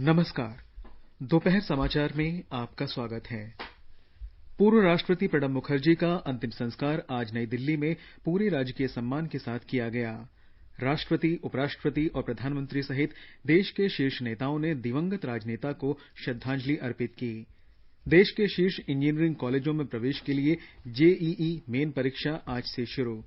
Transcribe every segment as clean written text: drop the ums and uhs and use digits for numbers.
नमस्कार। दोपहर समाचार में आपका स्वागत है। पूर्व राष्ट्रपति प्रणब मुखर्जी का अंतिम संस्कार आज नई दिल्ली में पूरे राजकीय सम्मान के साथ किया गया। राष्ट्रपति, उपराष्ट्रपति और प्रधानमंत्री सहित देश के शीर्ष नेताओं ने दिवंगत राजनेता को श्रद्धांजलि अर्पित की। देश के शीर्ष इंजीनियरिंग कॉलेजों में प्रवेश के लिए जेईई मेन परीक्षा आज से शुरू।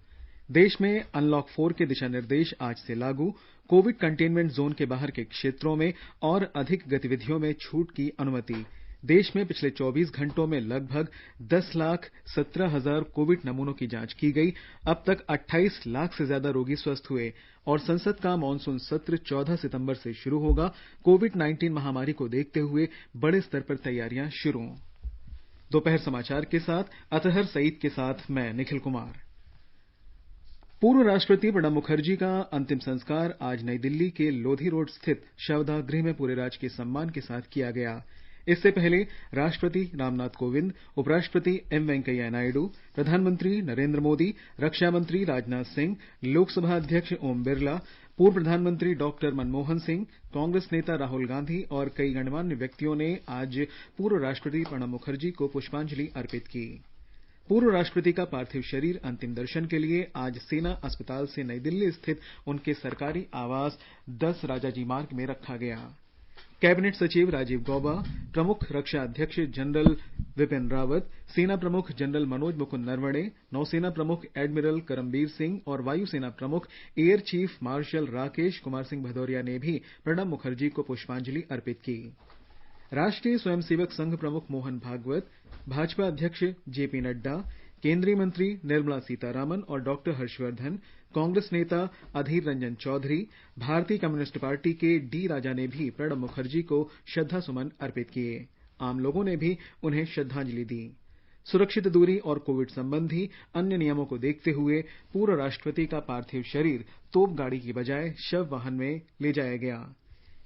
देश में अनलॉक 4 के दिशा निर्देश आज से लागू। कोविड कंटेनमेंट जोन के बाहर के क्षेत्रों में और अधिक गतिविधियों में छूट की अनुमति। देश में पिछले 24 घंटों में लगभग 10,17,000 कोविड नमूनों की जांच की गई। अब तक 28 लाख से ज्यादा रोगी स्वस्थ हुए और संसद का मानसून सत्र 14 सितंबर से शुरू होगा। कोविड-19 महामारी को देखते हुए बड़े स्तर पर तैयारियां शुरू। दोपहर समाचार के साथ अतहर सईद के साथ मैं निखिल कुमार। पूर्व राष्ट्रपति प्रणब मुखर्जी का अंतिम संस्कार आज नई दिल्ली के लोधी रोड स्थित शवदाह गृह में पूरे राजकीय सम्मान के साथ किया गया। इससे पहले राष्ट्रपति रामनाथ कोविंद, उपराष्ट्रपति एम वेंकैया नायडू, प्रधानमंत्री नरेंद्र मोदी, रक्षा मंत्री राजनाथ सिंह, लोकसभा अध्यक्ष ओम बिरला, पूर्व प्रधानमंत्री डॉक्टर मनमोहन सिंह, कांग्रेस नेता राहुल गांधी और कई गणमान्य व्यक्तियों ने आज पूर्व राष्ट्रपति प्रणब मुखर्जी को पुष्पांजलि अर्पित की। पूर्व राष्ट्रपति का पार्थिव शरीर अंतिम दर्शन के लिए आज सेना अस्पताल से नई दिल्ली स्थित उनके सरकारी आवास 10 राजाजी मार्ग में रखा गया। कैबिनेट सचिव राजीव गौबा, प्रमुख रक्षा अध्यक्ष जनरल विपिन रावत, सेना प्रमुख जनरल मनोज मुकुंद नरवणे, नौसेना प्रमुख एडमिरल करमबीर सिंह और वायुसेना प्रमुख air chief marshal Rakesh Kumar Singh Bhadauria ने भी प्रणब मुखर्जी को पुष्पांजलि अर्पित की। राष्ट्रीय स्वयंसेवक संघ प्रमुख मोहन भागवत, भाजपा अध्यक्ष जेपी नड्डा, केंद्रीय मंत्री निर्मला सीतारामन और डॉक्टर हर्षवर्धन, कांग्रेस नेता अधीर रंजन चौधरी, भारतीय कम्युनिस्ट पार्टी के डी राजा ने भी प्रणब मुखर्जी को श्रद्धासुमन अर्पित किए। आम लोगों ने भी उन्हें श्रद्धांजलि दी। सुरक्षित दूरी और कोविड संबंधी अन्य नियमों को देखते हुए पूर्व राष्ट्रपति का पार्थिव शरीर तोपगाड़ी की बजाय शव वाहन में ले जाया गया।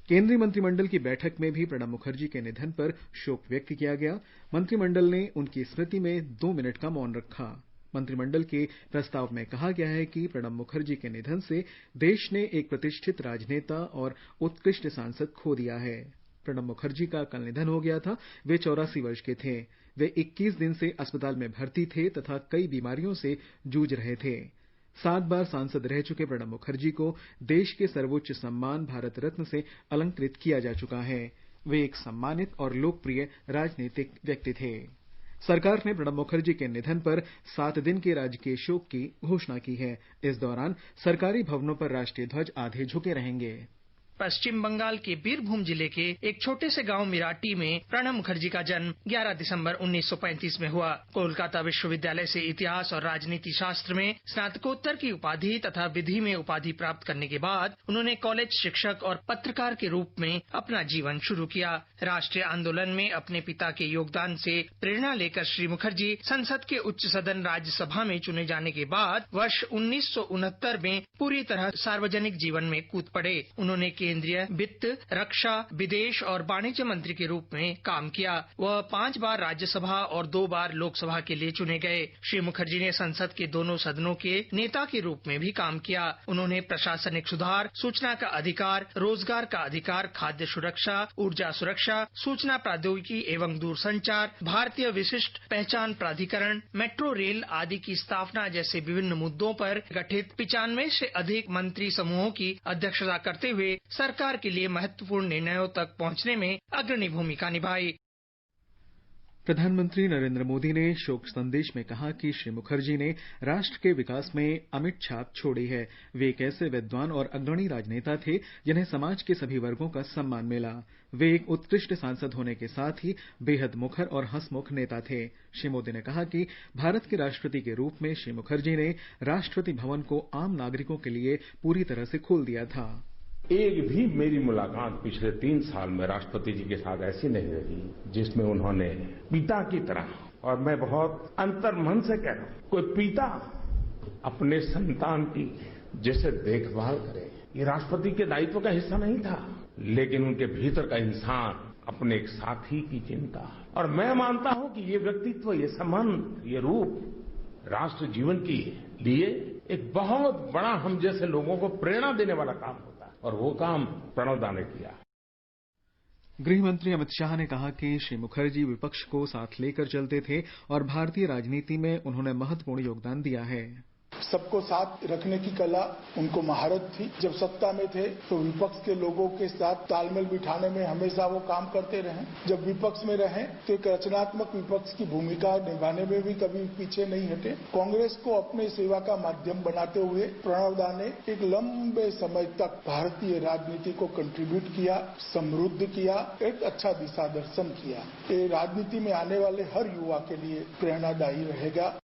केंद्रीय मंत्रिमंडल की बैठक में भी प्रणब मुखर्जी के निधन पर शोक व्यक्त किया गया। मंत्रिमंडल ने उनकी स्मृति में 2 मिनट का मौन रखा। मंत्रिमंडल के प्रस्ताव में कहा गया है कि प्रणब मुखर्जी के निधन से देश ने एक प्रतिष्ठित राजनेता और उत्कृष्ट सांसद खो दिया है। प्रणब मुखर्जी का कल निधन हो गया था। वे 84 वर्ष के थे। वे 21 दिन से अस्पताल में भर्ती थे तथा कई बीमारियों से जूझ रहे थे। 7 बार सांसद रह चुके प्रणब मुखर्जी को देश के सर्वोच्च सम्मान भारत रत्न से अलंकृत किया जा चुका है। वे एक सम्मानित और लोकप्रिय राजनीतिक व्यक्ति थे। सरकार ने प्रणब मुखर्जी के निधन पर 7 दिन के राजकीय शोक की घोषणा की है। इस दौरान सरकारी भवनों पर राष्ट्रीय ध्वज आधे झुके रहेंगे। पश्चिम बंगाल के बीरभूम जिले के एक छोटे से गांव मिराटी में प्रणब मुखर्जी का जन्म 11 दिसंबर 1935 में हुआ। कोलकाता विश्वविद्यालय से इतिहास और राजनीति शास्त्र में स्नातकोत्तर की उपाधि तथा विधि में उपाधि प्राप्त करने के बाद उन्होंने कॉलेज शिक्षक और पत्रकार के रूप में अपना जीवन शुरू किया। राष्ट्रीय आंदोलन में अपने पिता के योगदान से प्रेरणा लेकर श्री मुखर्जी संसद के उच्च सदन राज्यसभा में चुने जाने के बाद वर्ष 1969 में पूरी तरह सार्वजनिक जीवन में कूद पड़े। उन्होंने केंद्रीय वित्त, रक्षा, विदेश और वाणिज्य मंत्री के रूप में काम किया। वह 5 बार राज्यसभा और 2 बार लोकसभा के लिए चुने गए। श्री मुखर्जी ने संसद के दोनों सदनों के नेता के रूप में भी काम किया। उन्होंने प्रशासनिक सुधार, सूचना का अधिकार, रोजगार का अधिकार, खाद्य सुरक्षा, ऊर्जा सुरक्षा, सूचना प्रौद्योगिकी एवं दूरसंचार, भारतीय विशिष्ट पहचान प्राधिकरण, मेट्रो रेल आदि की स्थापना जैसे विभिन्न मुद्दों पर गठित 95 से अधिक मंत्री समूहों की अध्यक्षता करते हुए सरकार के लिए महत्वपूर्ण निर्णयों तक पहुंचने में अग्रणी भूमिका निभाई। प्रधानमंत्री नरेंद्र मोदी ने शोक संदेश में कहा कि श्री मुखर्जी ने राष्ट्र के विकास में अमिट छाप छोड़ी है। वे एक ऐसे विद्वान और अग्रणी राजनेता थे जिन्हें समाज के सभी वर्गों का सम्मान मिला। वे एक उत्कृष्ट सांसद होने के साथ ही बेहद मुखर और हंसमुख नेता थे। श्री मोदी ने कहा कि भारत के राष्ट्रपति के रूप में श्री मुखर्जी ने राष्ट्रपति भवन को आम नागरिकों के लिए पूरी तरह से खोल दिया था। एक भी मेरी मुलाकात पिछले 3 साल में राष्ट्रपति जी के साथ ऐसी नहीं रही जिसमें उन्होंने पिता की तरह, और मैं बहुत अंतर्मन से कह रहा हूं, कोई पिता अपने संतान की जैसे देखभाल करे, ये राष्ट्रपति के दायित्व का हिस्सा नहीं था, लेकिन उनके भीतर का इंसान अपने एक साथी की चिंता। और मैं मानता हूं कि ये व्यक्तित्व, ये संबंध, ये रूप राष्ट्र जीवन के लिए एक बहुत बड़ा हम जैसे लोगों को प्रेरणा देने वाला काम होता है, और वो काम प्रणब दा ने किया। गृह मंत्री अमित शाह ने कहा कि श्री मुखर्जी विपक्ष को साथ लेकर चलते थे और भारतीय राजनीति में उन्होंने महत्वपूर्ण योगदान दिया है। सबको साथ रखने की कला उनको महारत थी। जब सत्ता में थे तो विपक्ष के लोगों के साथ तालमेल बिठाने में हमेशा वो काम करते रहे। जब विपक्ष में रहे तो एक रचनात्मक विपक्ष की भूमिका निभाने में भी कभी पीछे नहीं हटे। कांग्रेस को अपने सेवा का माध्यम बनाते हुए प्रणव दा ने एक लंबे समय तक भारतीय राजनीति को कंट्रीब्यूट किया, समृद्ध किया, एक अच्छा दिशा दर्शन किया। ये राजनीति में आने वाले हर युवा के लिए प्रेरणादायी रहेगा।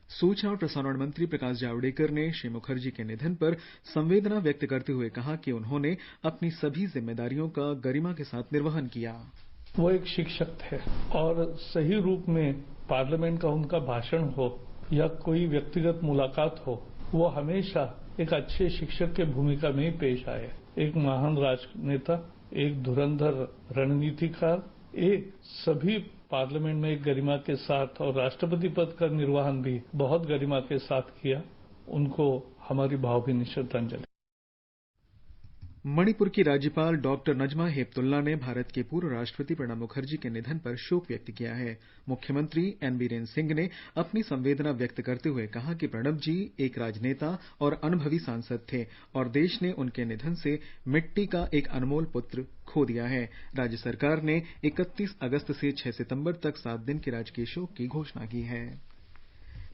सूचना और प्रसारण मंत्री प्रकाश जावड़ेकर ने श्री मुखर्जी के निधन पर संवेदना व्यक्त करते हुए कहा कि उन्होंने अपनी सभी जिम्मेदारियों का गरिमा के साथ निर्वहन किया। वो एक शिक्षक थे और सही रूप में पार्लियामेंट का उनका भाषण हो या कोई व्यक्तिगत मुलाकात हो, वो हमेशा एक अच्छे शिक्षक की भूमिका में ही पेश आए। एक महान राजनेता, एक धुरंधर रणनीतिकार, एक सभी पार्लियामेंट में एक गरिमा के साथ और राष्ट्रपति पद का निर्वहन भी बहुत गरिमा के साथ किया। उनको हमारी भावभीनी श्रद्धांजलि। मणिपुर की राज्यपाल डॉक्टर नजमा हेपतुल्ला ने भारत के पूर्व राष्ट्रपति प्रणब मुखर्जी के निधन पर शोक व्यक्त किया है। मुख्यमंत्री एन बीरेन सिंह ने अपनी संवेदना व्यक्त करते हुए कहा कि प्रणब जी एक राजनेता और अनुभवी सांसद थे और देश ने उनके निधन से मिट्टी का एक अनमोल पुत्र खो दिया है। राज्य सरकार ने 31 अगस्त से 6 सितंबर तक 7 दिन के राजकीय शोक की घोषणा की है।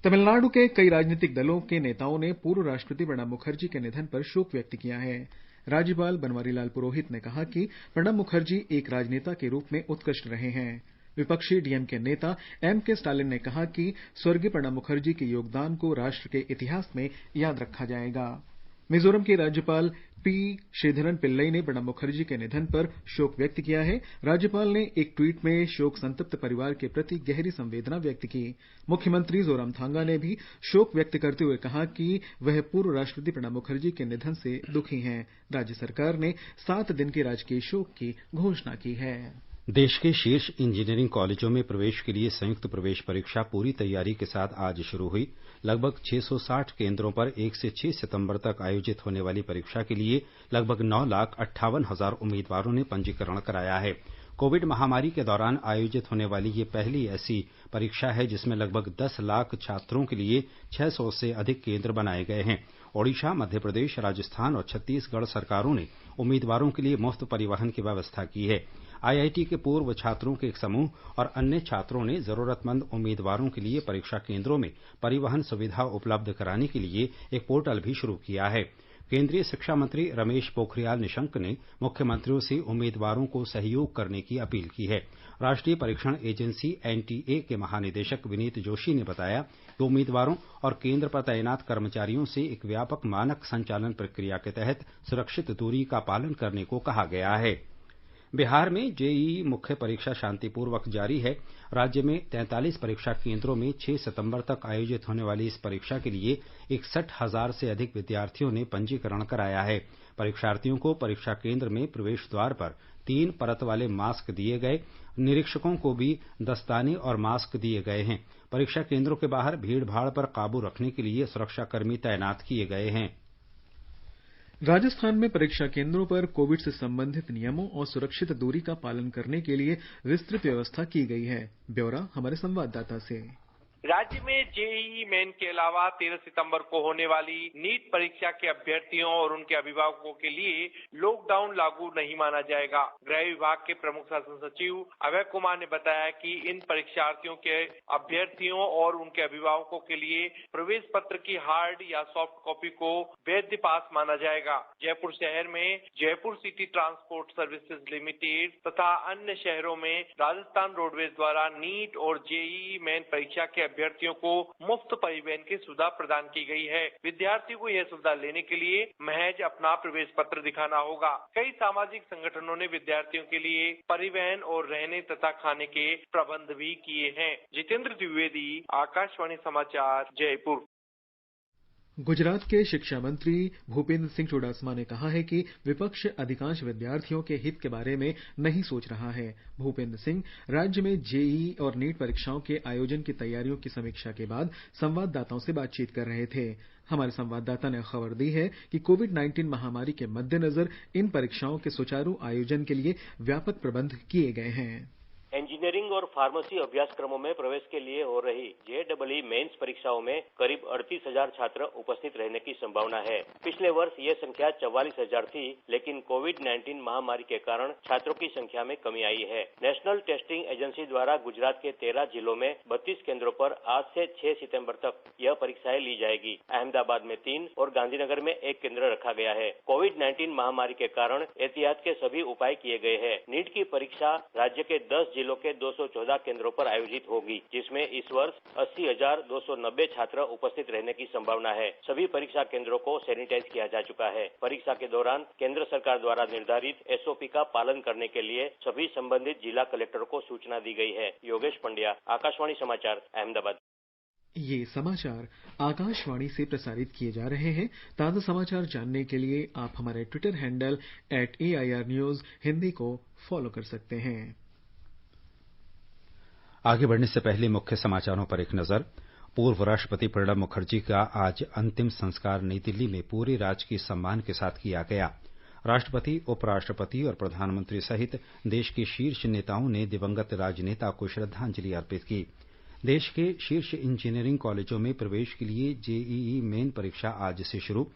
तमिलनाडु के कई राजनीतिक दलों के नेताओं ने पूर्व राष्ट्रपति प्रणब मुखर्जी के निधन पर शोक व्यक्त किया है। राज्यपाल बनवारीलाल पुरोहित ने कहा कि प्रणब मुखर्जी एक राजनेता के रूप में उत्कृष्ट रहे हैं। विपक्षी डीएमके नेता एमके स्टालिन ने कहा कि स्वर्गीय प्रणब मुखर्जी के योगदान को राष्ट्र के इतिहास में याद रखा जाएगा। मिजोरम के राज्यपाल पी श्रीधरन पिल्लई ने प्रणब मुखर्जी के निधन पर शोक व्यक्त किया है। राज्यपाल ने एक ट्वीट में शोक संतप्त परिवार के प्रति गहरी संवेदना व्यक्त की। मुख्यमंत्री जोरामथांगा ने भी शोक व्यक्त करते हुए कहा कि वह पूर्व राष्ट्रपति प्रणब मुखर्जी के निधन से दुखी हैं। राज्य सरकार ने 7 दिन के राजकीय शोक की घोषणा की है। देश के शीर्ष इंजीनियरिंग कॉलेजों में प्रवेश के लिए संयुक्त प्रवेश परीक्षा पूरी तैयारी के साथ आज शुरू हुई। लगभग 660 केंद्रों पर 1 से 6 सितंबर तक आयोजित होने वाली परीक्षा के लिए लगभग 9,58,000 उम्मीदवारों ने पंजीकरण कराया है। कोविड महामारी के दौरान आयोजित होने वाली ये पहली ऐसी परीक्षा है जिसमें लगभग 10 लाख छात्रों के लिए 600 से अधिक केंद्र बनाए गए हैं। ओडिशा, मध्य प्रदेश, राजस्थान और छत्तीसगढ़ सरकारों ने उम्मीदवारों के लिए मुफ्त परिवहन की व्यवस्था की है। आईआईटी के पूर्व छात्रों के एक समूह और अन्य छात्रों ने जरूरतमंद उम्मीदवारों के लिए परीक्षा केंद्रों में परिवहन सुविधा उपलब्ध कराने के लिए एक पोर्टल भी शुरू किया है। केंद्रीय शिक्षा मंत्री रमेश पोखरियाल निशंक ने मुख्यमंत्रियों से उम्मीदवारों को सहयोग करने की अपील की है। राष्ट्रीय परीक्षण एजेंसी एनटीए के महानिदेशक विनीत जोशी ने बताया कि उम्मीदवारों और केंद्र पर तैनात कर्मचारियों से एक व्यापक मानक संचालन प्रक्रिया के तहत सुरक्षित दूरी का पालन करने को कहा गया है। बिहार में जेईई मुख्य परीक्षा शांतिपूर्वक जारी है। राज्य में 43 परीक्षा केंद्रों में 6 सितंबर तक आयोजित होने वाली इस परीक्षा के लिए 61,000 से अधिक विद्यार्थियों ने पंजीकरण कराया है। परीक्षार्थियों को परीक्षा केंद्र में प्रवेश द्वार पर 3 परत वाले मास्क दिए गए। निरीक्षकों को भी दस्ताने और मास्क दिए गए हैं। परीक्षा केंद्रों के बाहर भीड़-भाड़ पर काबू रखने के लिए सुरक्षाकर्मी तैनात किए गए हैं। राजस्थान में परीक्षा केंद्रों पर कोविड से संबंधित नियमों और सुरक्षित दूरी का पालन करने के लिए विस्तृत व्यवस्था की गई है। ब्यौरा हमारे संवाददाता से। राज्य में जेईई मेन के अलावा 13 सितंबर को होने वाली नीट परीक्षा के अभ्यर्थियों और उनके अभिभावकों के लिए लॉकडाउन लागू नहीं माना जाएगा। गृह विभाग के प्रमुख शासन सचिव अभय कुमार ने बताया कि इन परीक्षार्थियों के अभ्यर्थियों और उनके अभिभावकों के लिए प्रवेश पत्र की हार्ड या सॉफ्ट कॉपी को वैध पास माना जाएगा। जयपुर शहर में Jaipur city transport services limited तथा अन्य शहरों में राजस्थान रोडवेज द्वारा नीट और जेईई मेन परीक्षा के अभ्यर्थियों को मुफ्त परिवहन की सुविधा प्रदान की गई है। विद्यार्थियों को यह सुविधा लेने के लिए महज अपना प्रवेश पत्र दिखाना होगा। कई सामाजिक संगठनों ने विद्यार्थियों के लिए परिवहन और रहने तथा खाने के प्रबंध भी किए हैं। जितेंद्र द्विवेदी, आकाशवाणी समाचार, जयपुर। गुजरात के शिक्षा मंत्री भूपेंद्र सिंह चुडासमा ने कहा है कि विपक्ष अधिकांश विद्यार्थियों के हित के बारे में नहीं सोच रहा है। भूपेंद्र सिंह राज्य में जेईई और नीट परीक्षाओं के आयोजन की तैयारियों की समीक्षा के बाद संवाददाताओं से बातचीत कर रहे थे। हमारे संवाददाता ने खबर दी है कि कोविड-19 महामारी के मद्देनजर इन परीक्षाओं के सुचारू आयोजन के लिए व्यापक प्रबंध किए गए हैं। इंजीनियरिंग और फार्मेसी अभ्यासक्रमों में प्रवेश के लिए हो रही JEE मेंस परीक्षाओं में करीब 38,000 छात्र उपस्थित रहने की संभावना है। पिछले वर्ष ये संख्या 44,000 थी, लेकिन कोविड-19 महामारी के कारण छात्रों की संख्या में कमी आई है। नेशनल टेस्टिंग एजेंसी द्वारा गुजरात के 13 जिलों में 32 केंद्रों पर आज से 6 सितंबर तक यह परीक्षाएं ली जाएगी। अहमदाबाद में 3 और गांधीनगर में 1 केंद्र रखा गया है। कोविड-19 महामारी के कारण एहतियात के सभी उपाय किए गए हैं। नीट की परीक्षा राज्य के 10 जिलों के 214 केंद्रों पर आयोजित होगी, जिसमें इस वर्ष 80,290 छात्र उपस्थित रहने की संभावना है। सभी परीक्षा केंद्रों को सैनिटाइज किया जा चुका है। परीक्षा के दौरान केंद्र सरकार द्वारा निर्धारित SOP का पालन करने के लिए सभी संबंधित जिला कलेक्टरों को सूचना दी गई है। योगेश पंड्या, आकाशवाणी समाचार, अहमदाबाद। ये समाचार आकाशवाणी से प्रसारित किए जा रहे हैं। ताजा समाचार जानने के लिए आप हमारे Twitter handle @AIR News Hindi को फॉलो कर सकते हैं। आगे बढ़ने से पहले मुख्य समाचारों पर एक नजर। पूर्व राष्ट्रपति प्रणब मुखर्जी का आज अंतिम संस्कार नई दिल्ली में पूरे राजकीय सम्मान के साथ किया गया। राष्ट्रपति, उपराष्ट्रपति और प्रधानमंत्री सहित देश के शीर्ष नेताओं ने दिवंगत राजनेता को श्रद्धांजलि अर्पित की। देश के शीर्ष इंजीनियरिंग कॉलेजों में प्रवेश के लिए JEE मेन परीक्षा आज से शुरू।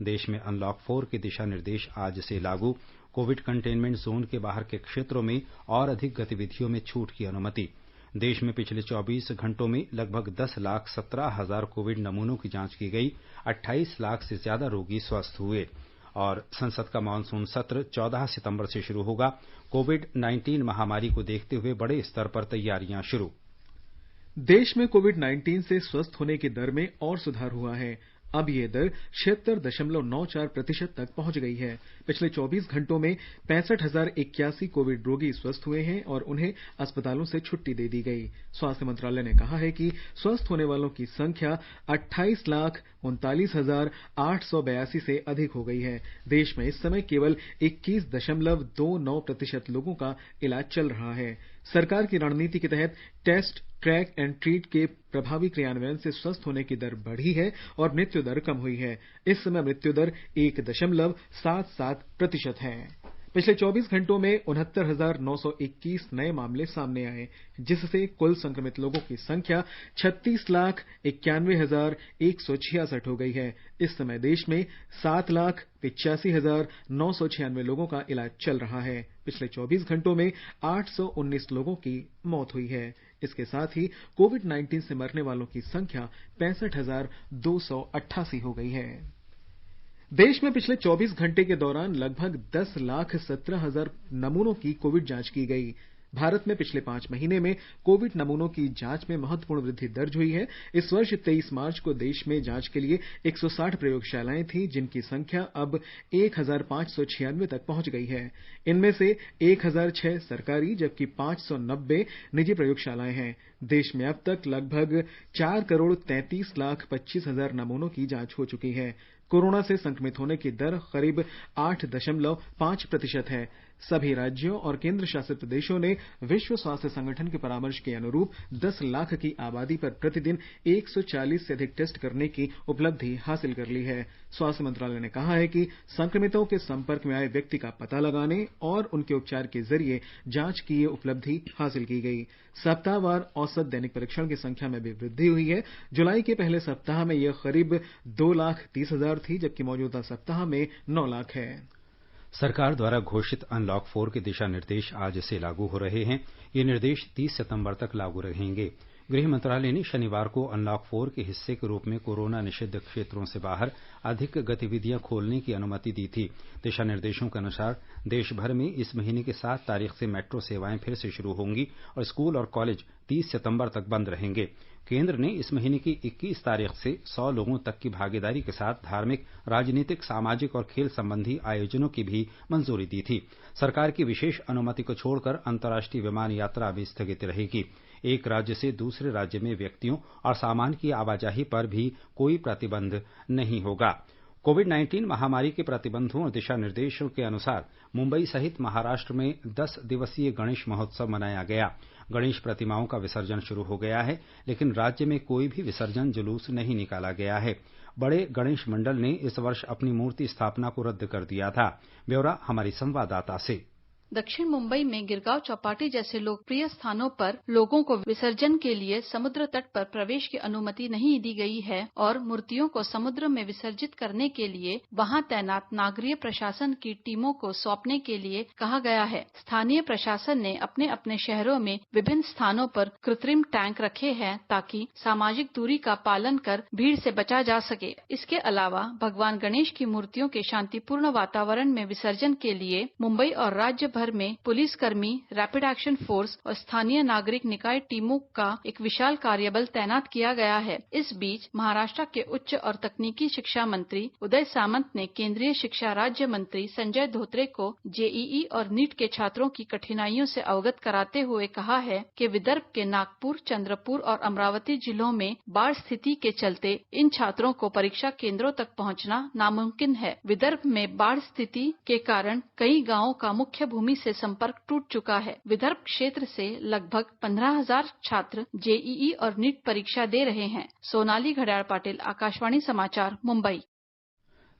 देश में अनलॉक 4 के दिशा निर्देश आज से लागू। कोविड कंटेनमेंट जोन के बाहर के क्षेत्रों में और अधिक गतिविधियों में छूट की अनुमति। देश में पिछले 24 घंटों में लगभग 10,17,000 कोविड नमूनों की जांच की गई। 28 लाख से ज्यादा रोगी स्वस्थ हुए। और संसद का मानसून सत्र 14 सितंबर से शुरू होगा। कोविड-19 महामारी को देखते हुए बड़े स्तर पर तैयारियां शुरू। देश में कोविड-19 से स्वस्थ होने की दर में और सुधार हुआ है। अब यह दर 76.94% तक पहुंच गई है। पिछले 24 घंटों में 65,081 कोविड रोगी स्वस्थ हुए हैं और उन्हें अस्पतालों से छुट्टी दे दी गई। स्वास्थ्य मंत्रालय ने कहा है कि स्वस्थ होने वालों की संख्या 28,39,882 से अधिक हो गई है। देश में इस समय केवल 21.29% लोगों का इलाज चल रहा है। सरकार की रणनीति के तहत टेस्ट, ट्रैक एंड ट्रीट के प्रभावी क्रियान्वयन से स्वस्थ होने की दर बढ़ी है और मृत्यु दर कम हुई है। इस समय मृत्यु दर 1.77% है। पिछले 24 घंटों में 69,921 नए मामले सामने आए, जिससे कुल संक्रमित लोगों की संख्या 36,91,166 हो गई है। इस समय देश में 7,85,996 लोगों का इलाज चल रहा है। पिछले 24 घंटों में 819 लोगों की मौत हुई है। इसके साथ ही कोविड-19 से मरने वालों की संख्या 65,288 हो गई है। देश में पिछले 24 घंटे के दौरान लगभग 10,17,000 नमूनों की कोविड जांच की गई। भारत में पिछले 5 महीने में कोविड नमूनों की जांच में महत्वपूर्ण वृद्धि दर्ज हुई है। इस वर्ष 23 मार्च को देश में जांच के लिए 160 प्रयोगशालाएं थीं, जिनकी संख्या अब 1,596 तक पहुंच गई है। इनमें से 1,006 सरकारी जबकि 590 निजी प्रयोगशालाएं हैं। देश में अब तक लगभग 4,33,25,000 नमूनों की जांच हो चुकी है। कोरोना से संक्रमित होने की दर करीब 8.5% है। सभी राज्यों और केंद्र शासित प्रदेशों ने विश्व स्वास्थ्य संगठन के परामर्श के अनुरूप 10 लाख की आबादी पर प्रतिदिन 140 से अधिक टेस्ट करने की उपलब्धि हासिल कर ली है। स्वास्थ्य मंत्रालय ने कहा है कि संक्रमितों के संपर्क में आए व्यक्ति का पता लगाने और उनके उपचार के जरिए जांच की ये उपलब्धि हासिल की गई। सप्ताहवार औसत दैनिक परीक्षण की संख्या में भी वृद्धि हुई है। जुलाई के पहले सप्ताह में यह करीब 2,30,000 थी, जबकि मौजूदा सप्ताह में 9 लाख है। सरकार द्वारा घोषित अनलॉक 4 के दिशा निर्देश आज से लागू हो रहे हैं। ये निर्देश 30 सितंबर तक लागू रहेंगे। गृह मंत्रालय ने शनिवार को अनलॉक 4 के हिस्से के रूप में कोरोना निषिद्ध क्षेत्रों से बाहर अधिक गतिविधियां खोलने की अनुमति दी थी। दिशा निर्देशों के अनुसार देश भर में इस महीने की 7 तारीख से मेट्रो सेवाएं फिर से शुरू होंगी और स्कूल और कॉलेज 30 सितंबर तक बंद रहेंगे। केंद्र ने इस महीने की 21 तारीख से 100 लोगों तक की भागीदारी के साथ धार्मिक, राजनीतिक, सामाजिक और खेल संबंधी आयोजनों की भी मंजूरी दी थी। सरकार की विशेष अनुमति को छोड़कर अंतर्राष्ट्रीय विमान यात्रा भी स्थगित रहेगी। एक राज्य से दूसरे राज्य में व्यक्तियों और सामान की आवाजाही पर भी कोई प्रतिबंध नहीं होगा। कोविड-19 महामारी के प्रतिबंधों और दिशा निर्देशों के अनुसार मुंबई सहित महाराष्ट्र में 10 दिवसीय गणेश महोत्सव मनाया गया। गणेश प्रतिमाओं का विसर्जन शुरू हो गया है, लेकिन राज्य में कोई भी विसर्जन जुलूस नहीं निकाला गया है। बड़े गणेश मंडल ने इस वर्ष अपनी मूर्ति स्थापना को रद्द कर दिया था। ब्यौरा हमारी संवाददाता से। दक्षिण मुंबई में गिरगांव चौपाटी जैसे लोकप्रिय स्थानों पर लोगों को विसर्जन के लिए समुद्र तट पर प्रवेश की अनुमति नहीं दी गई है और मूर्तियों को समुद्र में विसर्जित करने के लिए वहां तैनात नागरिक प्रशासन की टीमों को सौंपने के लिए कहा गया है। स्थानीय प्रशासन ने अपने अपने शहरों में विभिन्न स्थानों पर कृत्रिम टैंक रखे हैं ताकि सामाजिक दूरी का पालन कर भीड़ से बचा जा सके। इसके अलावा भगवान गणेश की मूर्तियों के शांतिपूर्ण वातावरण में विसर्जन के लिए मुंबई और राज्य भर में पुलिसकर्मी, रैपिड एक्शन फोर्स और स्थानीय नागरिक निकाय टीमों का एक विशाल कार्यबल तैनात किया गया है। इस बीच महाराष्ट्र के उच्च और तकनीकी शिक्षा मंत्री उदय सामंत ने केंद्रीय शिक्षा राज्य मंत्री संजय धोत्रे को जेईई और नीट के छात्रों की कठिनाइयों से अवगत कराते हुए कहा है कि विदर्भ के नागपुर, चंद्रपुर और अमरावती जिलों में बाढ़ स्थिति के चलते इन छात्रों को परीक्षा केंद्रों तक पहुंचना नामुमकिन है। विदर्भ में बाढ़ स्थिति के कारण कई गांवों का मुख्य भूमि से संपर्क टूट चुका है। विदर्भ क्षेत्र से लगभग 15,000 छात्र जेईई और नीट परीक्षा दे रहे हैं। सोनाली घड़ियाल पाटिल, आकाशवाणी समाचार, मुंबई।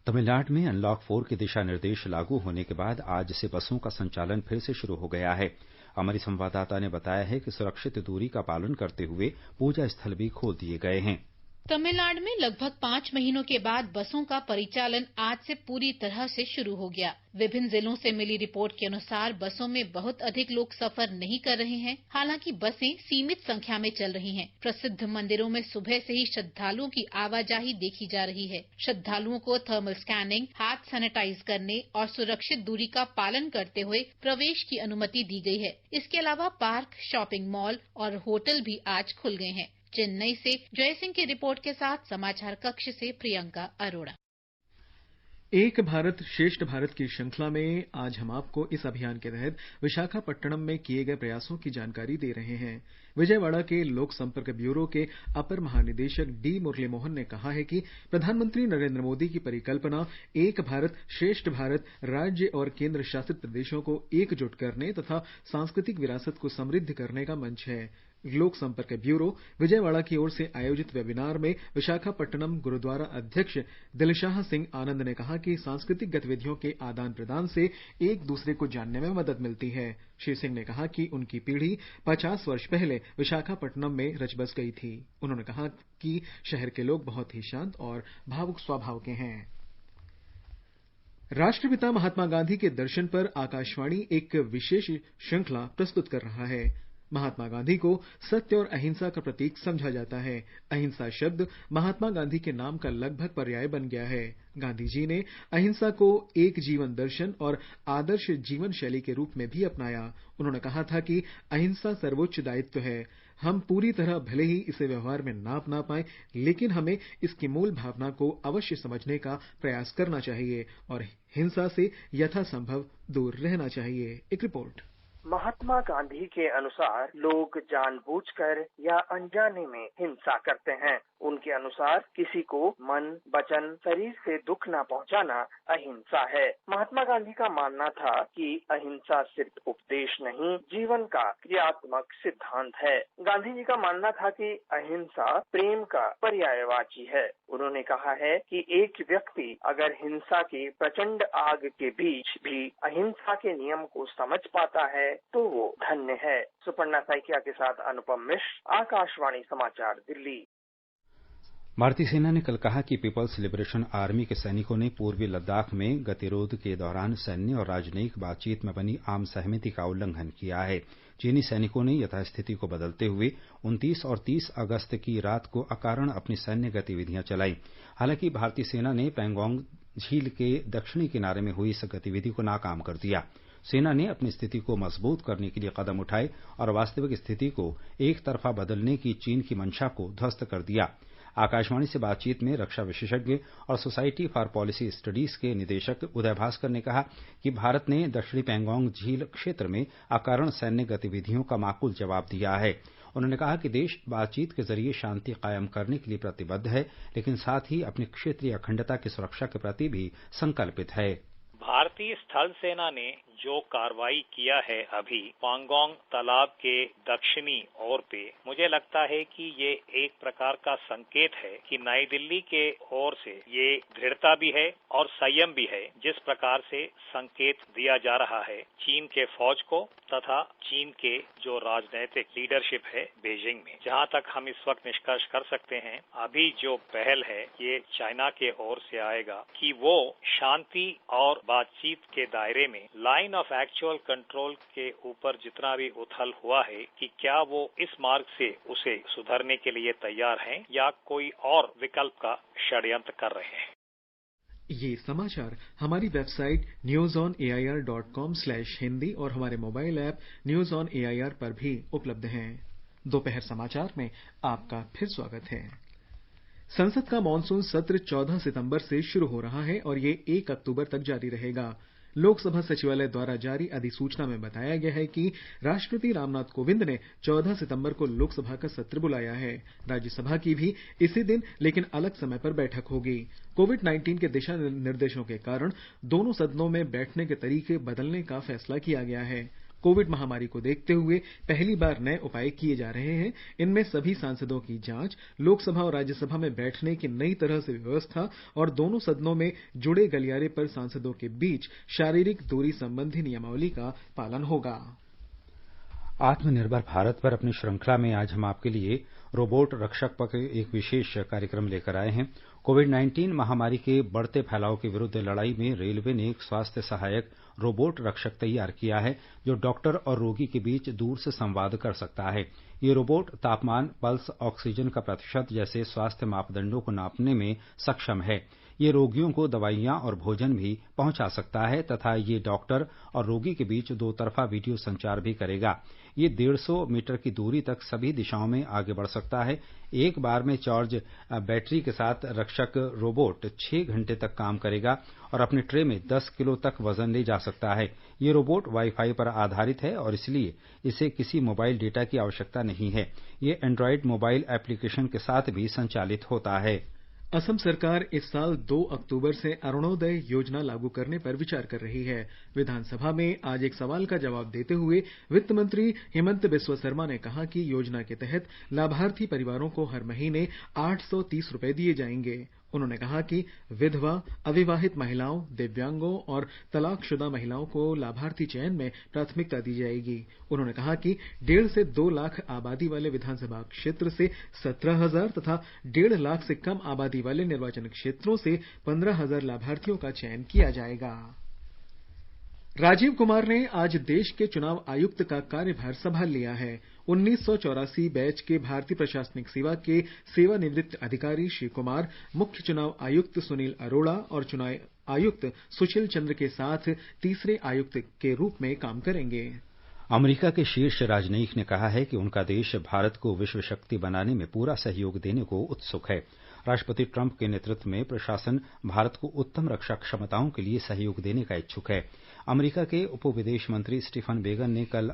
तमिलनाडु में अनलॉक 4 के दिशा निर्देश लागू होने के बाद आज से बसों का संचालन फिर से शुरू हो गया है। हमारी संवाददाता ने बताया है कि सुरक्षित दूरी का पालन करते हुए पूजा स्थल भी खोल दिए गए हैं। तमिलनाडु में लगभग 5 महीनों के बाद बसों का परिचालन आज से पूरी तरह से शुरू हो गया। विभिन्न जिलों से मिली रिपोर्ट के अनुसार बसों में बहुत अधिक लोग सफर नहीं कर रहे हैं। हालांकि बसें सीमित संख्या में चल रही हैं। प्रसिद्ध मंदिरों में सुबह से ही श्रद्धालुओं की आवाजाही देखी जा रही है। श्रद्धालुओं को थर्मल स्कैनिंग, हाथ सैनिटाइज करने और सुरक्षित दूरी का पालन करते हुए प्रवेश की अनुमति दी गई है। इसके अलावा पार्क, शॉपिंग मॉल और होटल भी आज खुल गए हैं। चेन्नई से जय सिंह की रिपोर्ट के साथ समाचार कक्ष से प्रियंका अरोड़ा। एक भारत श्रेष्ठ भारत की श्रृंखला में आज हम आपको इस अभियान के तहत विशाखापट्टनम में किए गए प्रयासों की जानकारी दे रहे हैं। विजयवाड़ा के लोक संपर्क ब्यूरो के अपर महानिदेशक डी मुरली मोहन ने कहा है कि प्रधानमंत्री नरेंद्र मोदी की परिकल्पना एक भारत श्रेष्ठ भारत राज्य और केंद्र शासित प्रदेशों को एकजुट करने तथा सांस्कृतिक विरासत को समृद्ध करने का मंच है। लोक संपर्क ब्यूरो विजयवाड़ा की ओर से आयोजित वेबिनार में विशाखापट्टनम गुरुद्वारा अध्यक्ष दिलशाह सिंह आनंद ने कहा कि सांस्कृतिक गतिविधियों के आदान प्रदान से एक दूसरे को जानने में मदद मिलती है। श्री सिंह ने कहा कि उनकी पीढ़ी 50 वर्ष पहले विशाखापट्टनम में रच बस गई थी। उन्होंने कहा कि शहर के लोग बहुत ही शांत और भावुक स्वभाव के हैं। राष्ट्रपिता महात्मा गांधी के दर्शन पर आकाशवाणी एक विशेष श्रृंखला प्रस्तुत कर रहा है। महात्मा गांधी को सत्य और अहिंसा का प्रतीक समझा जाता है। अहिंसा शब्द महात्मा गांधी के नाम का लगभग पर्याय बन गया है। गांधी जी ने अहिंसा को एक जीवन दर्शन और आदर्श जीवन शैली के रूप में भी अपनाया। उन्होंने कहा था कि अहिंसा सर्वोच्च दायित्व है। हम पूरी तरह भले ही इसे व्यवहार में नाप ना पाएं, लेकिन हमें इसकी मूल भावना को अवश्य समझने का प्रयास करना चाहिए और हिंसा से यथासंभव दूर रहना चाहिए। एक रिपोर्ट। महात्मा गांधी के अनुसार लोग जानबूझकर या अनजाने में हिंसा करते हैं। उनके अनुसार किसी को मन, वचन, शरीर से दुख न पहुंचाना अहिंसा है। महात्मा गांधी का मानना था कि अहिंसा सिर्फ उपदेश नहीं, जीवन का क्रियात्मक सिद्धांत है। गांधी जी का मानना था कि अहिंसा प्रेम का पर्यायवाची है। उन्होंने कहा है कि एक व्यक्ति अगर हिंसा की प्रचंड आग के बीच भी अहिंसा के नियम को समझ पाता है तो वो धन्य है। सुपर्णा सैकिया के साथ अनुपम मिश्र, आकाशवाणी समाचार, दिल्ली। भारतीय सेना ने कल कहा कि पीपल्स लिबरेशन आर्मी के सैनिकों ने पूर्वी लद्दाख में गतिरोध के दौरान सैन्य और राजनयिक बातचीत में बनी आम सहमति का उल्लंघन किया है। चीनी सैनिकों ने यथास्थिति को बदलते हुए 29 और 30 अगस्त की रात को अकारण अपनी सैन्य गतिविधियां चलाई। हालांकि भारतीय सेना ने पैंगोंग झील के दक्षिणी किनारे में हुई इस गतिविधि को नाकाम कर दिया। सेना ने अपनी स्थिति को मजबूत करने के लिए कदम उठाए और वास्तविक स्थिति को एक तरफा बदलने की चीन की मंशा को ध्वस्त कर दिया। आकाशवाणी से बातचीत में रक्षा विशेषज्ञ और सोसाइटी फॉर पॉलिसी स्टडीज के निदेशक उदय भास्कर ने कहा कि भारत ने दक्षिणी पैंगोंग झील क्षेत्र में अकारण सैन्य गतिविधियों का माकूल जवाब दिया है। उन्होंने कहा कि देश बातचीत के जरिए शांति कायम करने के लिए प्रतिबद्ध है, लेकिन साथ ही अपनी क्षेत्रीय अखंडता की सुरक्षा के प्रति भी संकल्पित है। भारतीय स्थल सेना ने जो कार्रवाई किया है अभी पांगोंग तालाब के दक्षिणी ओर पे, मुझे लगता है कि ये एक प्रकार का संकेत है कि नई दिल्ली के ओर से ये दृढ़ता भी है और संयम भी है। जिस प्रकार से संकेत दिया जा रहा है चीन के फौज को तथा चीन के जो राजनीतिक लीडरशिप है बीजिंग में, जहां तक हम इस वक्त निष्कर्ष कर सकते हैं अभी जो पहल है ये चाइना के ओर से आएगा कि वो शांति और बातचीत के दायरे में लाइन ऑफ एक्चुअल कंट्रोल के ऊपर जितना भी उथल हुआ है कि क्या वो इस मार्ग से उसे सुधरने के लिए तैयार हैं या कोई और विकल्प का षड्यंत्र कर रहे हैं। ये समाचार हमारी वेबसाइट newsonair.com/hindi और हमारे mobile app news on AIR पर भी उपलब्ध हैं। दोपहर समाचार में आपका फिर स्वागत है। संसद का मॉनसून सत्र 14 सितंबर से शुरू हो रहा है और ये 1 अक्टूबर तक जारी रहेगा। लोकसभा सचिवालय द्वारा जारी अधिसूचना में बताया गया है कि राष्ट्रपति रामनाथ कोविंद ने 14 सितंबर को लोकसभा का सत्र बुलाया है। राज्यसभा की भी इसी दिन लेकिन अलग समय पर बैठक होगी। कोविड-19 के दिशा निर्देशों के कारण दोनों सदनों में बैठने के तरीके बदलने का फैसला किया गया है। कोविड महामारी को देखते हुए पहली बार नए उपाय किए जा रहे हैं। इनमें सभी सांसदों की जांच, लोकसभा और राज्यसभा में बैठने की नई तरह से व्यवस्था और दोनों सदनों में जुड़े गलियारे पर सांसदों के बीच शारीरिक दूरी संबंधी नियमावली का पालन होगा। आत्मनिर्भर भारत पर अपनी श्रृंखला में आज हम आपके लिए रोबोट रक्षक पर एक विशेष कार्यक्रम लेकर आए हैं। कोविड-19 महामारी के बढ़ते फैलाव के विरुद्ध लड़ाई में रेलवे ने एक स्वास्थ्य सहायक रोबोट रक्षक तैयार किया है जो डॉक्टर और रोगी के बीच दूर से संवाद कर सकता है। ये रोबोट तापमान, पल्स, ऑक्सीजन का प्रतिशत जैसे स्वास्थ्य मापदंडों को नापने में सक्षम है। ये रोगियों को दवाइयां और भोजन भी पहुंचा सकता है तथा ये डॉक्टर और रोगी के बीच दो तरफा वीडियो संचार भी करेगा। ये 150 मीटर की दूरी तक सभी दिशाओं में आगे बढ़ सकता है। एक बार में चार्ज बैटरी के साथ रक्षक रोबोट 6 घंटे तक काम करेगा और अपने ट्रे में 10 किलो तक वजन ले जा सकता है। ये रोबोट वाईफाई पर आधारित है और इसलिए इसे किसी मोबाइल डेटा की आवश्यकता नहीं है। ये एंड्रॉयड मोबाइल एप्लीकेशन के साथ भी संचालित होता है। असम सरकार इस साल 2 अक्टूबर से अरुणोदय योजना लागू करने पर विचार कर रही है। विधानसभा में आज एक सवाल का जवाब देते हुए वित्त मंत्री हिमंत बिस्वा शर्मा ने कहा कि योजना के तहत लाभार्थी परिवारों को हर महीने 830 रुपए दिए जाएंगे। उन्होंने कहा कि विधवा, अविवाहित महिलाओं, दिव्यांगों और तलाकशुदा महिलाओं को लाभार्थी चयन में प्राथमिकता दी जाएगी। उन्होंने कहा कि 1.5 से 2 लाख आबादी वाले विधानसभा क्षेत्र से 17,000 तथा 1.5 लाख से कम आबादी वाले निर्वाचन क्षेत्रों से 15,000 लाभार्थियों का चयन किया जाएगा। राजीव कुमार ने आज देश के चुनाव आयुक्त का कार्यभार संभाल लिया है। 1984 बैच के भारतीय प्रशासनिक सेवा के सेवानिवृत्त अधिकारी श्री कुमार मुख्य चुनाव आयुक्त सुनील अरोड़ा और चुनाव आयुक्त सुशील चंद्र के साथ तीसरे आयुक्त के रूप में काम करेंगे। अमेरिका के शीर्ष राजनयिक ने कहा है कि उनका देश भारत को विश्व शक्ति बनाने में पूरा सहयोग देने को उत्सुक है। राष्ट्रपति ट्रंप के नेतृत्व में प्रशासन भारत को उत्तम रक्षा क्षमताओं के लिए सहयोग देने का इच्छुक है। अमेरिका के उप विदेश मंत्री स्टीफन बेगन ने कल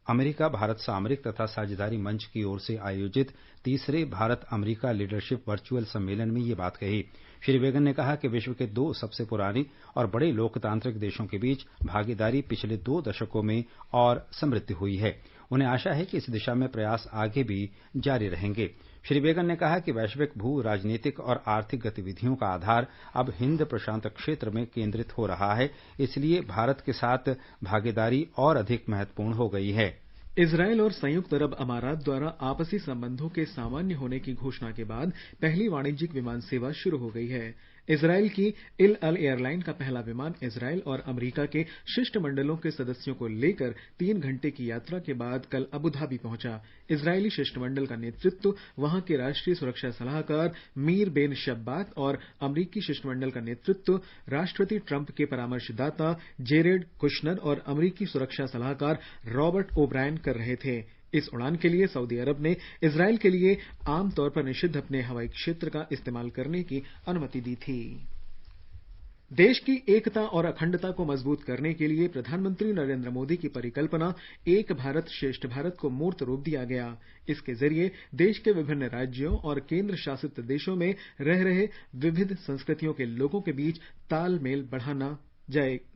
अमेरिका भारत सामरिक तथा साझेदारी मंच की ओर से आयोजित तीसरे भारत अमेरिका लीडरशिप वर्चुअल सम्मेलन में ये बात कही। श्री बेगन ने कहा कि विश्व के 2 सबसे पुराने और बड़े लोकतांत्रिक देशों के बीच भागीदारी पिछले 2 दशकों में और समृद्ध हुई है। उन्हें आशा है कि इस दिशा में प्रयास आगे भी जारी रहेंगे। श्री बेगन ने कहा कि वैश्विक भू राजनीतिक और आर्थिक गतिविधियों का आधार अब हिंद प्रशांत क्षेत्र में केंद्रित हो रहा है, इसलिए भारत के साथ भागीदारी और अधिक महत्वपूर्ण हो गई है। इजरायल और संयुक्त अरब अमारात द्वारा आपसी संबंधों के सामान्य होने की घोषणा के बाद पहली वाणिज्यिक विमान सेवा शुरू हो गई है। इजरायल की इल अल एयरलाइन का पहला विमान इजरायल और अमेरिका के शिष्टमंडलों के सदस्यों को लेकर 3 घंटे की यात्रा के बाद कल अबू धाबी पहुंचा। इजरायली शिष्टमंडल का नेतृत्व वहां के राष्ट्रीय सुरक्षा सलाहकार मीर बेन शब्बात और अमेरिकी शिष्टमंडल का नेतृत्व राष्ट्रपति ट्रंप के परामर्शदाता जेरेड कुशनर और अमेरिकी सुरक्षा सलाहकार रॉबर्ट ओब्रायन कर रहे थे। इस उड़ान के लिए सऊदी अरब ने इजरायल के लिए आमतौर पर निषिद्ध अपने हवाई क्षेत्र का इस्तेमाल करने की अनुमति दी थी। देश की एकता और अखंडता को मजबूत करने के लिए प्रधानमंत्री नरेंद्र मोदी की परिकल्पना एक भारत श्रेष्ठ भारत को मूर्त रूप दिया गया। इसके जरिए देश के विभिन्न राज्यों और केंद्र शासित देशों में रह रहे विविध संस्कृतियों के लोगों के बीच तालमेल बढ़ाना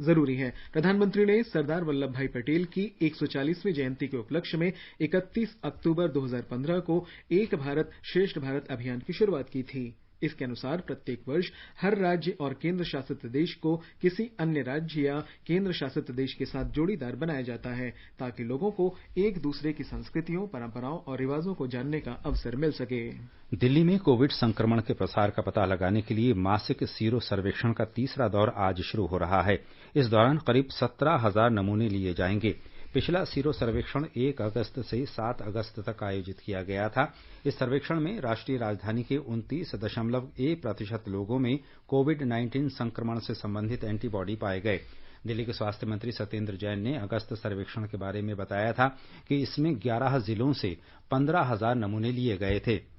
जरूरी है। प्रधानमंत्री ने सरदार वल्लभ भाई पटेल की 140वीं जयंती के उपलक्ष्य में 31 अक्टूबर 2015 को एक भारत श्रेष्ठ भारत अभियान की शुरुआत की थी। इसके अनुसार प्रत्येक वर्ष हर राज्य और केंद्र शासित देश को किसी अन्य राज्य या केंद्र शासित देश के साथ जोड़ीदार बनाया जाता है ताकि लोगों को एक दूसरे की संस्कृतियों, परंपराओं और रिवाजों को जानने का अवसर मिल सके। दिल्ली में कोविड संक्रमण के प्रसार का पता लगाने के लिए मासिक सीरो सर्वेक्षण का तीसरा दौर आज शुरू हो रहा है। इस दौरान करीब 17,000 नमूने लिए जाएंगे। पिछला सीरो सर्वेक्षण 1 अगस्त से 7 अगस्त तक आयोजित किया गया था। इस सर्वेक्षण में राष्ट्रीय राजधानी के 29.1% लोगों में कोविड-19 संक्रमण से संबंधित एंटीबॉडी पाए गए। दिल्ली के स्वास्थ्य मंत्री सत्येंद्र जैन ने अगस्त सर्वेक्षण के बारे में बताया था कि इसमें 11 जिलों से 15,000 नमूने लिए गए थे।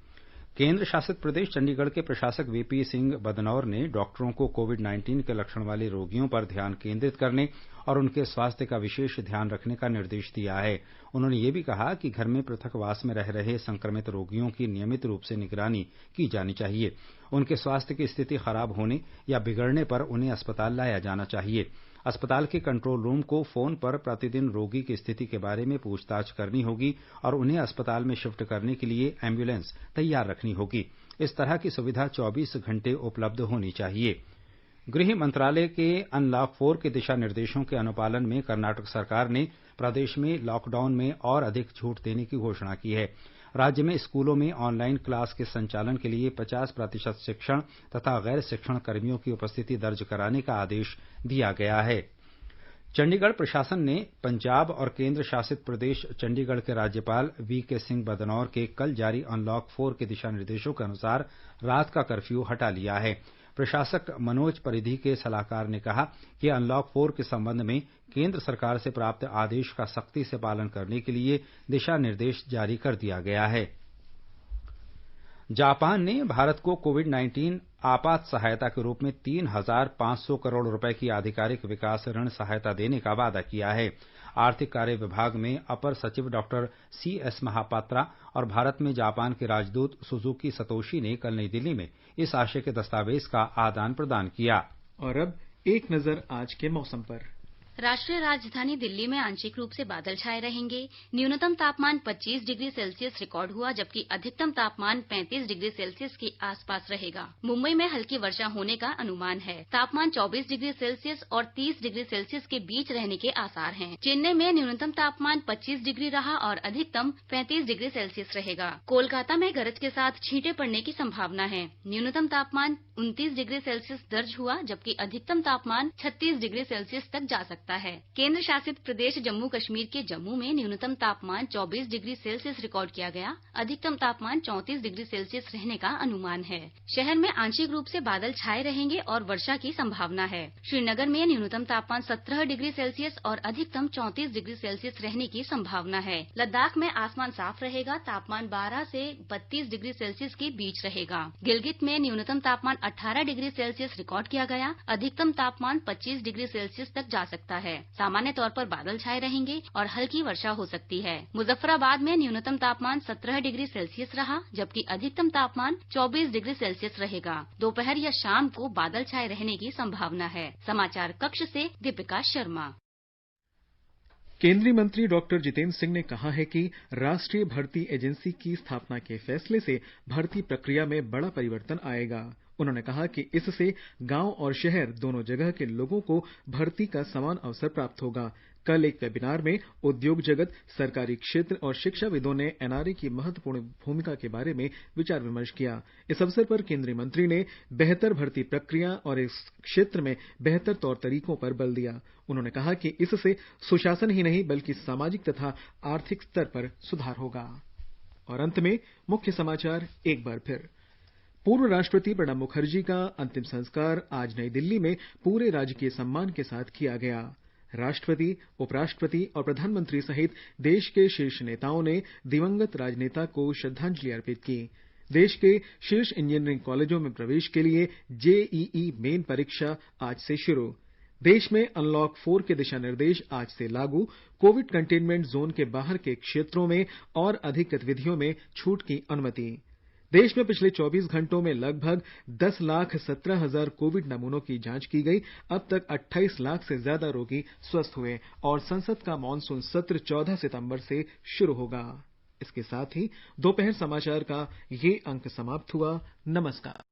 केंद्र शासित प्रदेश चंडीगढ़ के प्रशासक वीपी सिंह बदनौर ने डॉक्टरों को कोविड-19 के लक्षण वाले रोगियों पर ध्यान केंद्रित करने और उनके स्वास्थ्य का विशेष ध्यान रखने का निर्देश दिया है। उन्होंने ये भी कहा कि घर में पृथकवास में रह रहे संक्रमित रोगियों की नियमित रूप से निगरानी की जानी चाहिए। उनके स्वास्थ्य की स्थिति खराब होने या बिगड़ने पर उन्हें अस्पताल लाया जाना चाहिए। अस्पताल के कंट्रोल रूम को फोन पर प्रतिदिन रोगी की स्थिति के बारे में पूछताछ करनी होगी और उन्हें अस्पताल में शिफ्ट करने के लिए एम्बुलेंस तैयार रखनी होगी। इस तरह की सुविधा 24 घंटे उपलब्ध होनी चाहिए। गृह मंत्रालय के अनलॉक 4 के दिशा निर्देशों के अनुपालन में कर्नाटक सरकार ने प्रदेश में लॉकडाउन में और अधिक छूट देने की घोषणा की है। राज्य में स्कूलों में ऑनलाइन क्लास के संचालन के लिए 50% शिक्षण तथा गैर शिक्षण कर्मियों की उपस्थिति दर्ज कराने का आदेश दिया गया है। चंडीगढ़ प्रशासन ने पंजाब और केंद्र शासित प्रदेश चंडीगढ़ के राज्यपाल वीके सिंह बदनौर के कल जारी अनलॉक 4 के दिशा निर्देशों के अनुसार रात का कर्फ्यू हटा लिया है। प्रशासक मनोज परिधि के सलाहकार ने कहा कि अनलॉक 4 के संबंध में केंद्र सरकार से प्राप्त आदेश का सख्ती से पालन करने के लिए दिशा निर्देश जारी कर दिया गया है। जापान ने भारत को कोविड-19 आपात सहायता के रूप में 3,500 करोड़ रुपए की आधिकारिक विकास ऋण सहायता देने का वादा किया है। आर्थिक कार्य विभाग में अपर सचिव डॉक्टर CS महापात्रा और भारत में जापान के राजदूत सुजुकी सतोशी ने कल नई दिल्ली में इस आशय के दस्तावेज का आदान प्रदान किया। और अब एक नजर आज के मौसम पर। राष्ट्रीय राजधानी दिल्ली में आंशिक रूप से बादल छाए रहेंगे। न्यूनतम तापमान 25 डिग्री सेल्सियस रिकॉर्ड हुआ, जबकि अधिकतम तापमान 35 डिग्री सेल्सियस के आसपास रहेगा। मुंबई में हल्की वर्षा होने का अनुमान है। तापमान 24 डिग्री सेल्सियस और 30 डिग्री सेल्सियस के बीच रहने के आसार हैं। चेन्नई में न्यूनतम तापमान 25 डिग्री रहा और अधिकतम 35 डिग्री सेल्सियस रहेगा। कोलकाता में गरज के साथ छींटे पड़ने की संभावना है। न्यूनतम तापमान 29 डिग्री सेल्सियस दर्ज हुआ, जबकि अधिकतम तापमान 36 डिग्री सेल्सियस तक जा सकता है। केंद्र शासित प्रदेश जम्मू कश्मीर के जम्मू में न्यूनतम तापमान 24 डिग्री सेल्सियस रिकॉर्ड किया गया। अधिकतम तापमान 34 डिग्री सेल्सियस रहने का अनुमान है। शहर में आंशिक रूप से बादल छाए रहेंगे और वर्षा की संभावना है। श्रीनगर में न्यूनतम तापमान 17 डिग्री सेल्सियस और अधिकतम 34 डिग्री सेल्सियस रहने की संभावना है। लद्दाख में आसमान साफ रहेगा। तापमान 12 से 32 डिग्री सेल्सियस के बीच रहेगा। गिलगित में न्यूनतम तापमान 18 डिग्री सेल्सियस रिकॉर्ड किया गया। अधिकतम तापमान 25 डिग्री सेल्सियस तक जा सकता है। सामान्य तौर पर बादल छाए रहेंगे और हल्की वर्षा हो सकती है। मुजफ्फराबाद में न्यूनतम तापमान 17 डिग्री सेल्सियस रहा, जबकि अधिकतम तापमान 24 डिग्री सेल्सियस रहेगा। दोपहर या शाम को बादल छाए रहने की संभावना है। समाचार कक्ष से दीपिका शर्मा। केंद्रीय मंत्री डॉक्टर जितेंद्र सिंह ने कहा है कि राष्ट्रीय भर्ती एजेंसी की स्थापना के फैसले से भर्ती प्रक्रिया में बड़ा परिवर्तन आएगा। उन्होंने कहा कि इससे गांव और शहर दोनों जगह के लोगों को भर्ती का समान अवसर प्राप्त होगा। कल एक वेबिनार में उद्योग जगत, सरकारी क्षेत्र और शिक्षाविदों ने एनआरए की महत्वपूर्ण भूमिका के बारे में विचार विमर्श किया। इस अवसर पर केंद्रीय मंत्री ने बेहतर भर्ती प्रक्रिया और इस क्षेत्र में बेहतर तौर तरीकों पर बल दिया। उन्होंने कहा कि इससे सुशासन ही नहीं बल्कि सामाजिक तथा आर्थिक स्तर पर सुधार होगा। और अंत में मुख्य समाचार एक बार फिर। पूर्व राष्ट्रपति प्रणब मुखर्जी का अंतिम संस्कार आज नई दिल्ली में पूरे राजकीय सम्मान के साथ किया गया। राष्ट्रपति, उपराष्ट्रपति और प्रधानमंत्री सहित देश के शीर्ष नेताओं ने दिवंगत राजनेता को श्रद्धांजलि अर्पित की। देश के शीर्ष इंजीनियरिंग कॉलेजों में प्रवेश के लिए जेईई मेन परीक्षा आज से शुरू। देश में अनलॉक 4 के दिशा निर्देश आज से लागू। कोविड कंटेनमेंट जोन के बाहर के क्षेत्रों में और अधिक गतिविधियों में छूट की अनुमति। देश में पिछले 24 घंटों में लगभग 10,17,000 कोविड नमूनों की जांच की गई। अब तक 28 लाख से ज्यादा रोगी स्वस्थ हुए और संसद का मानसून सत्र 14 सितंबर से शुरू होगा। इसके साथ ही दोपहर समाचार का ये अंक समाप्त हुआ। नमस्कार।